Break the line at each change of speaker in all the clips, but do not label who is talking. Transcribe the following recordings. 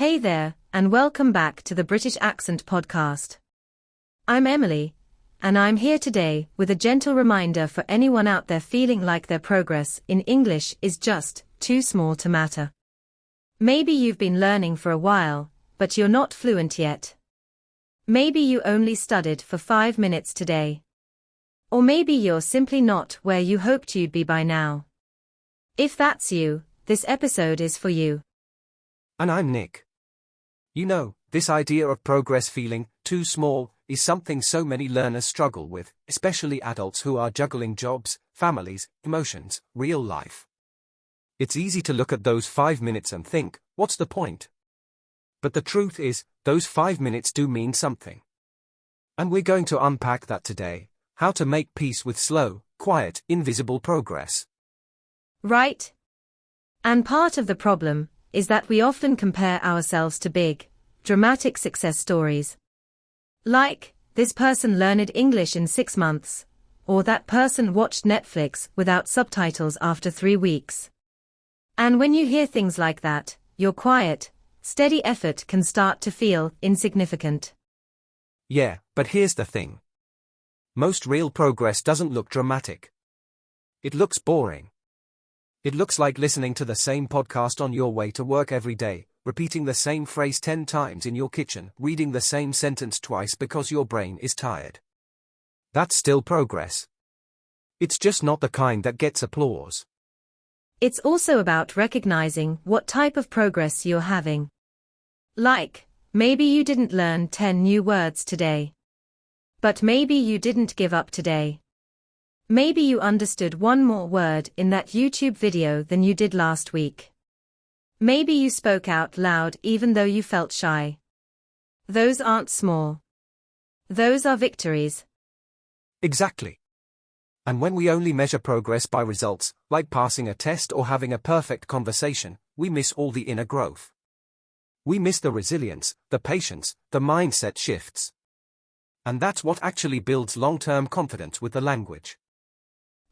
Hey there, and welcome back to the British Accent Podcast. I'm Emily, and I'm here today with a gentle reminder for anyone out there feeling like their progress in English is just too small to matter. Maybe you've been learning for a while, but you're not fluent yet. Maybe you only studied for 5 minutes today. Or maybe you're simply not where you hoped you'd be by now. If that's you, this episode is for you.
And I'm Nick. You know, this idea of progress feeling too small is something so many learners struggle with, especially adults who are juggling jobs, families, emotions, real life. It's easy to look at those 5 minutes and think, what's the point? But the truth is, those 5 minutes do mean something. And we're going to unpack that today, how to make peace with slow, quiet, invisible progress.
Right? And part of the problem is that we often compare ourselves to big, dramatic success stories. Like, this person learned English in 6 months, or that person watched Netflix without subtitles after 3 weeks. And when you hear things like that, your quiet, steady effort can start to feel insignificant.
Yeah, but here's the thing. Most real progress doesn't look dramatic. It looks boring. It looks like listening to the same podcast on your way to work every day, repeating the same phrase 10 times in your kitchen, reading the same sentence twice because your brain is tired. That's still progress. It's just not the kind that gets applause.
It's also about recognizing what type of progress you're having. Like, maybe you didn't learn 10 new words today. But maybe you didn't give up today. Maybe you understood one more word in that YouTube video than you did last week. Maybe you spoke out loud even though you felt shy. Those aren't small. Those are victories.
Exactly. And when we only measure progress by results, like passing a test or having a perfect conversation, we miss all the inner growth. We miss the resilience, the patience, the mindset shifts. And that's what actually builds long-term confidence with the language.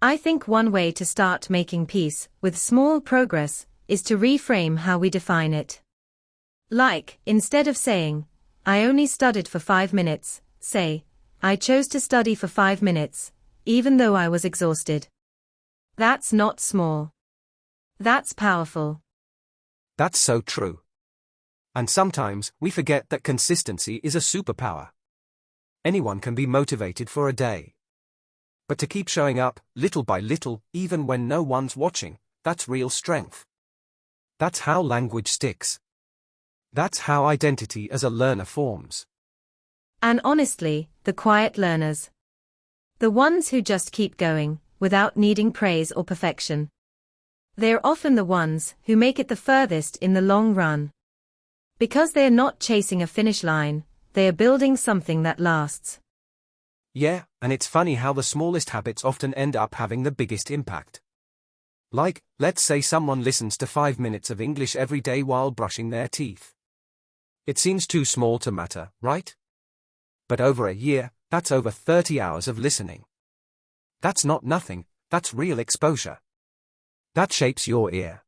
I think one way to start making peace with small progress is to reframe how we define it. Like, instead of saying, I only studied for 5 minutes, say, I chose to study for 5 minutes, even though I was exhausted. That's not small. That's powerful.
That's so true. And sometimes we forget that consistency is a superpower. Anyone can be motivated for a day. But to keep showing up, little by little, even when no one's watching, that's real strength. That's how language sticks. That's how identity as a learner forms.
And honestly, the quiet learners. The ones who just keep going, without needing praise or perfection. They're often the ones who make it the furthest in the long run. Because they're not chasing a finish line, they are building something that lasts.
Yeah, and it's funny how the smallest habits often end up having the biggest impact. Like, let's say someone listens to 5 minutes of English every day while brushing their teeth. It seems too small to matter, right? But over a year, that's over 30 hours of listening. That's not nothing, that's real exposure. That shapes your ear.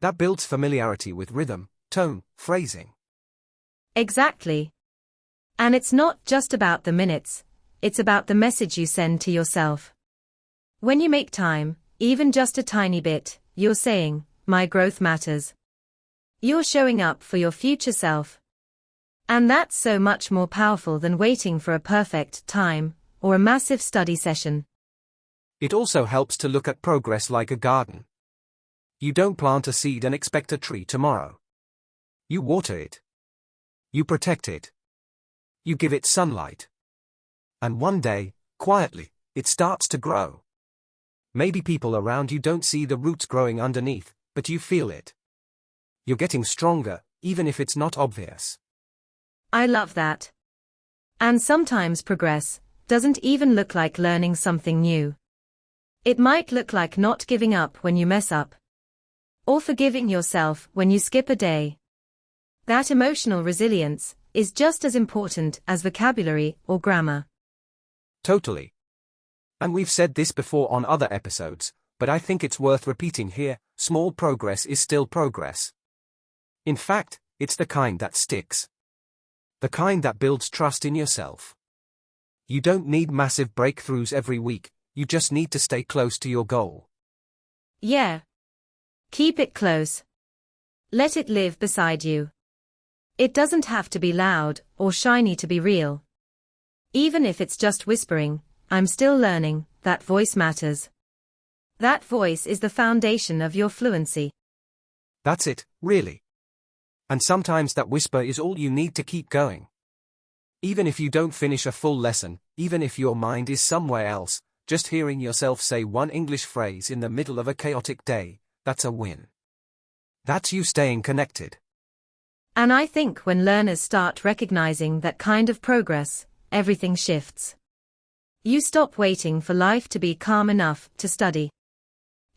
That builds familiarity with rhythm, tone, phrasing.
Exactly. And it's not just about the minutes. It's about the message you send to yourself. When you make time, even just a tiny bit, you're saying, my growth matters. You're showing up for your future self. And that's so much more powerful than waiting for a perfect time, or a massive study session.
It also helps to look at progress like a garden. You don't plant a seed and expect a tree tomorrow. You water it. You protect it. You give it sunlight. And one day, quietly, it starts to grow. Maybe people around you don't see the roots growing underneath, but you feel it. You're getting stronger, even if it's not obvious.
I love that. And sometimes progress doesn't even look like learning something new. It might look like not giving up when you mess up. Or forgiving yourself when you skip a day. That emotional resilience is just as important as vocabulary or grammar.
Totally. And we've said this before on other episodes, but I think it's worth repeating here, small progress is still progress. In fact, It's the kind that sticks. The kind that builds trust in yourself. You don't need massive breakthroughs every week, you just need to stay close to your goal.
Yeah. Keep it close. Let it live beside you. It doesn't have to be loud or shiny to be real. Even if it's just whispering, "I'm still learning," that voice matters. That voice is the foundation of your fluency.
That's it, really. And sometimes that whisper is all you need to keep going. Even if you don't finish a full lesson, even if your mind is somewhere else, just hearing yourself say one English phrase in the middle of a chaotic day, that's a win. That's you staying connected.
And I think when learners start recognizing that kind of progress, everything shifts. You stop waiting for life to be calm enough to study.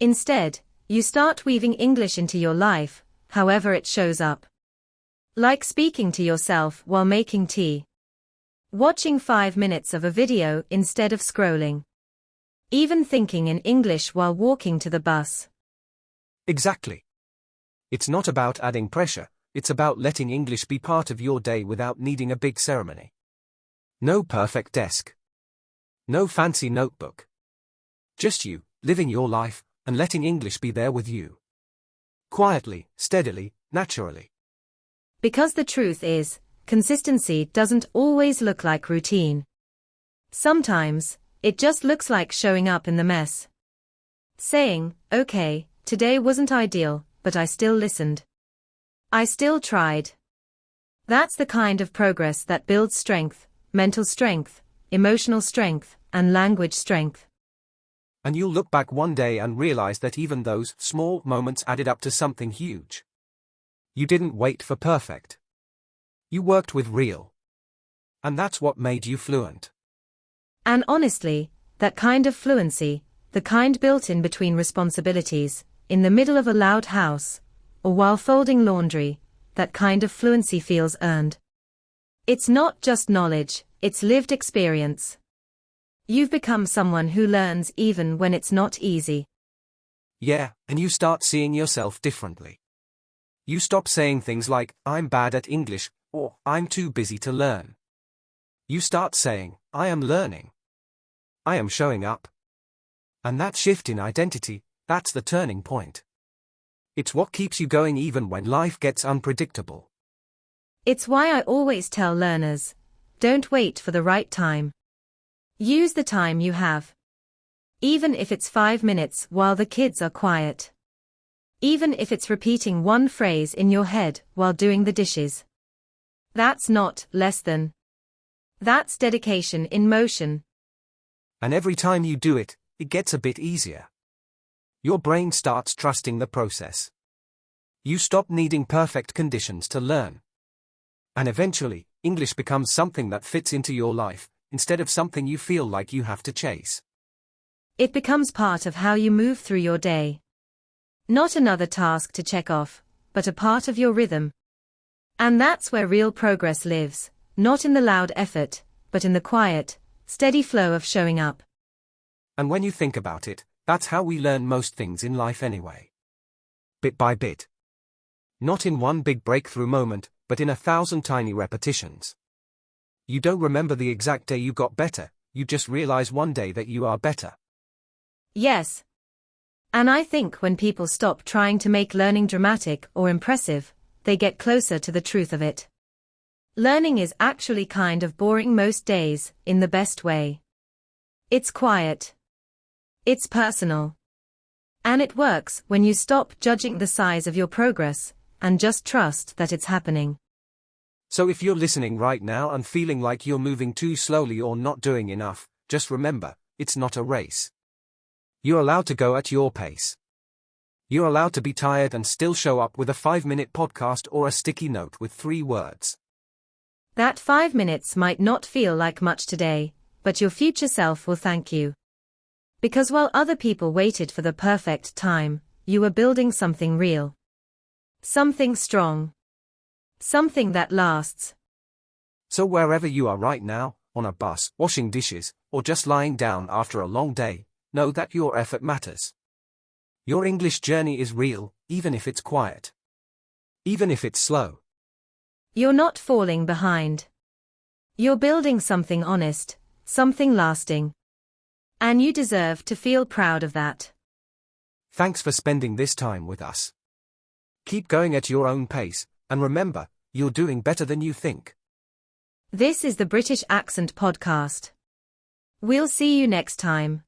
Instead, you start weaving English into your life, however it shows up. Like speaking to yourself while making tea. Watching 5 minutes of a video instead of scrolling. Even thinking in English while walking to the bus.
Exactly. It's not about adding pressure, it's about letting English be part of your day without needing a big ceremony. No perfect desk. No fancy notebook. Just you, living your life, and letting English be there with you. Quietly, steadily, naturally.
Because the truth is, consistency doesn't always look like routine. Sometimes, it just looks like showing up in the mess. Saying, "Okay, today wasn't ideal, but I still listened. I still tried." That's the kind of progress that builds strength, mental strength, emotional strength, and language strength.
And you'll look back one day and realize that even those small moments added up to something huge. You didn't wait for perfect. You worked with real. And that's what made you fluent.
And honestly, that kind of fluency, the kind built in between responsibilities, in the middle of a loud house, or while folding laundry, that kind of fluency feels earned. It's not just knowledge, it's lived experience. You've become someone who learns even when it's not easy.
Yeah, and you start seeing yourself differently. You stop saying things like, "I'm bad at English," or "I'm too busy to learn." You start saying, "I am learning. I am showing up." And that shift in identity, that's the turning point. It's what keeps you going even when life gets unpredictable.
It's why I always tell learners, don't wait for the right time. Use the time you have. Even if it's 5 minutes while the kids are quiet. Even if it's repeating one phrase in your head while doing the dishes. That's not less than. That's dedication in motion.
And every time you do it, it gets a bit easier. Your brain starts trusting the process. You stop needing perfect conditions to learn. And eventually, English becomes something that fits into your life, instead of something you feel like you have to chase.
It becomes part of how you move through your day. Not another task to check off, but a part of your rhythm. And that's where real progress lives, not in the loud effort, but in the quiet, steady flow of showing up.
And when you think about it, that's how we learn most things in life anyway. Bit by bit. Not in one big breakthrough moment, but in 1,000 tiny repetitions. You don't remember the exact day you got better, you just realize one day that you are better.
Yes. And I think when people stop trying to make learning dramatic or impressive, they get closer to the truth of it. Learning is actually kind of boring most days, in the best way. It's quiet. It's personal. And it works when you stop judging the size of your progress, and just trust that it's happening.
So if you're listening right now and feeling like you're moving too slowly or not doing enough, just remember, it's not a race. You're allowed to go at your pace. You're allowed to be tired and still show up with a 5-minute podcast or a sticky note with 3 words.
That 5 minutes might not feel like much today, but your future self will thank you. Because while other people waited for the perfect time, you were building something real. Something strong. Something that lasts.
So wherever you are right now, on a bus, washing dishes, or just lying down after a long day, know that your effort matters. Your English journey is real, even if it's quiet. Even if it's slow.
You're not falling behind. You're building something honest, something lasting. And you deserve to feel proud of that.
Thanks for spending this time with us. Keep going at your own pace, and remember, you're doing better than you think.
This is the British Accent Podcast. We'll see you next time.